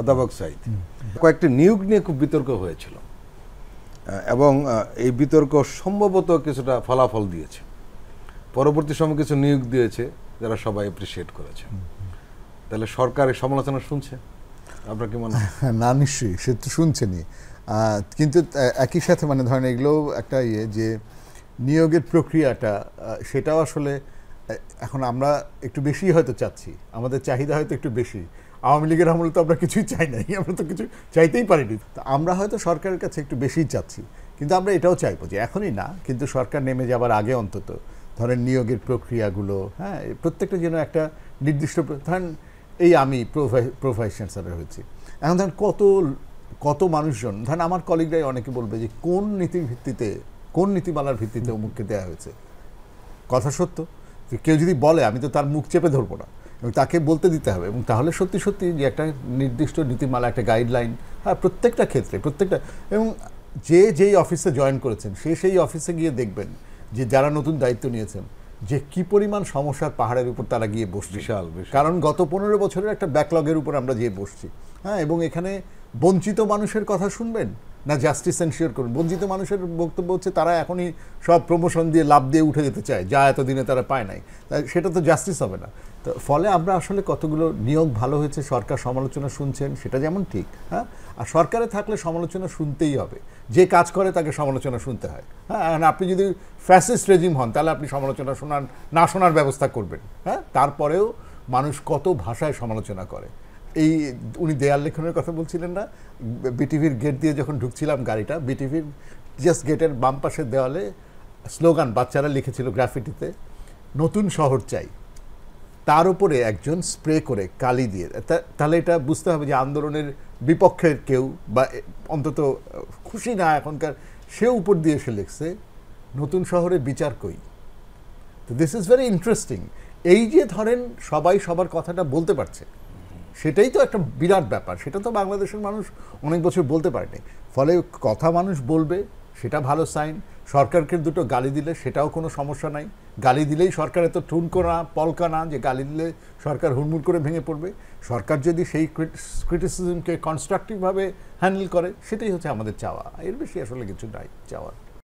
অধ্যাপক সাইদ, কয়েকটি নিয়োগ নিয়ে খুব বিতর্ক হয়েছিল এবং এই বিতর্ক সম্ভবত কিছুটা ফলাফল দিয়েছে। পরবর্তী সময় কিছু নিয়োগ দিয়েছে যারা সবাই অ্যাপ্রিসিয়েট করেছে। তাহলে সরকার এই সমালোচনা শুনছে, আপনার কি মনে হয়? না, নিশ্চয়ই সে তো শুনছেনই, কিন্তু একই সাথে মানে ধরেন এগুলো একটা যে নিয়োগের প্রক্রিয়াটা সেটাও আসলে এখন আমরা একটু বেশি হয়তো চাচ্ছি, আমাদের চাহিদা হয়তো একটু বেশি। আওয়ামী লীগের আমলে তো আমরা কিছুই চাই নাই, আমরা তো কিছু চাইতেই পারিনি। তো আমরা হয়তো সরকারের কাছে একটু বেশিই চাচ্ছি, কিন্তু আমরা এটাও চাইবো যে এখনই না, কিন্তু সরকার নেমে যাবার আগে অন্তত ধরেন নিয়োগের প্রক্রিয়াগুলো, হ্যাঁ, প্রত্যেকটা যেন একটা নির্দিষ্ট, ধরেন এই আমি প্রোভাইস চ্যান্সেলর হয়েছি, এখন ধরেন কত মানুষজন, ধরেন আমার কলিগরাই অনেকে বলবে যে কোন নীতির ভিত্তিতে, কোন নীতিমালার ভিত্তিতে অমুককে দেওয়া হয়েছে। কথা সত্য, কেউ যদি বলে আমি তো তার মুখ চেপে ধরবো না, এবং তাকে বলতে দিতে হবে, এবং তাহলে সত্যি সত্যি যে একটা নির্দিষ্ট নীতিমালা, একটা গাইডলাইন, হ্যাঁ, প্রত্যেকটা ক্ষেত্রে প্রত্যেকটা, এবং যেই অফিসে জয়েন করেছেন সেই অফিসে গিয়ে দেখবেন যে যারা নতুন দায়িত্ব নিয়েছেন যে কি পরিমাণ সমস্যার পাহাড়ের উপর তারা গিয়ে বসছে, বিশাল। কারণ গত 15 বছরের একটা ব্যাকলগের উপর আমরা গিয়ে বসছি, হ্যাঁ, এবং এখানে বঞ্চিত মানুষের কথা শুনবেন না জাস্টিস এনশিওর করুন। বঞ্চিত মানুষের বক্তব্য হচ্ছে তারা এখনই সব প্রমোশন দিয়ে লাভ দিয়ে উঠে যেতে চায়, যা এতদিনে তারা পায় নাই, তাই সেটা তো জাস্টিস হবে না। তো ফলে আমরা আসলে কতগুলো নিয়োগ ভালো হয়েছে, সরকার সমালোচনা শুনছেন, সেটা যেমন ঠিক, হ্যাঁ, আর সরকারে থাকলে সমালোচনা শুনতেই হবে, যে কাজ করে তাকে সমালোচনা শুনতে হয়, হ্যাঁ। আপনি যদি ফ্যাসিস্ট রেজিম হন তাহলে আপনি সমালোচনা না শোনার ব্যবস্থা করবেন, হ্যাঁ। তারপরেও মানুষ কত ভাষায় সমালোচনা করে। এই উনি দেয়াল লেখনের কথা বলছিলেন না, বিটিভির গেট দিয়ে যখন ঢুকছিলাম গাড়িটা, বিটিভির জাস্ট গেটের বাম পাশের দেওয়ালে স্লোগান বাচ্চারা লিখেছিল গ্রাফিটিতে, নতুন শহর চাই, তার উপরে একজন স্প্রে করে কালি দিয়ে, তাহলে এটা বুঝতে হবে যে আন্দোলনের বিপক্ষের কেউ, বা অন্তত খুশি না এখনকার, সে উপর দিয়ে এসে লিখছে নতুন শহরে বিচার কই। তো দিস ইজ ভেরি ইন্টারেস্টিং। এই যে ধরেন সবাই সবার কথাটা বলতে পারছে, সেটাই তো একটা বিরাট ব্যাপার। সেটা তো বাংলাদেশের মানুষ অনেক বছর বলতে পারেনি, ফলে কথা মানুষ বলবে, সেটা ভালো সাইন। সরকারকে দুটো গালি দিলে সেটাও কোনো সমস্যা নাই, গালি দিলেই সরকার এত ঠুনকো না, পলকা না যে গালি দিলে সরকার হুড়মুড় করে ভেঙে পড়বে। সরকার যদি সেই ক্রিটিসিজমকে কনস্ট্রাকটিভভাবে হ্যান্ডেল করে, সেটাই হচ্ছে আমাদের চাওয়া, এর বেশি আসলে কিছু নাই চাওয়ার।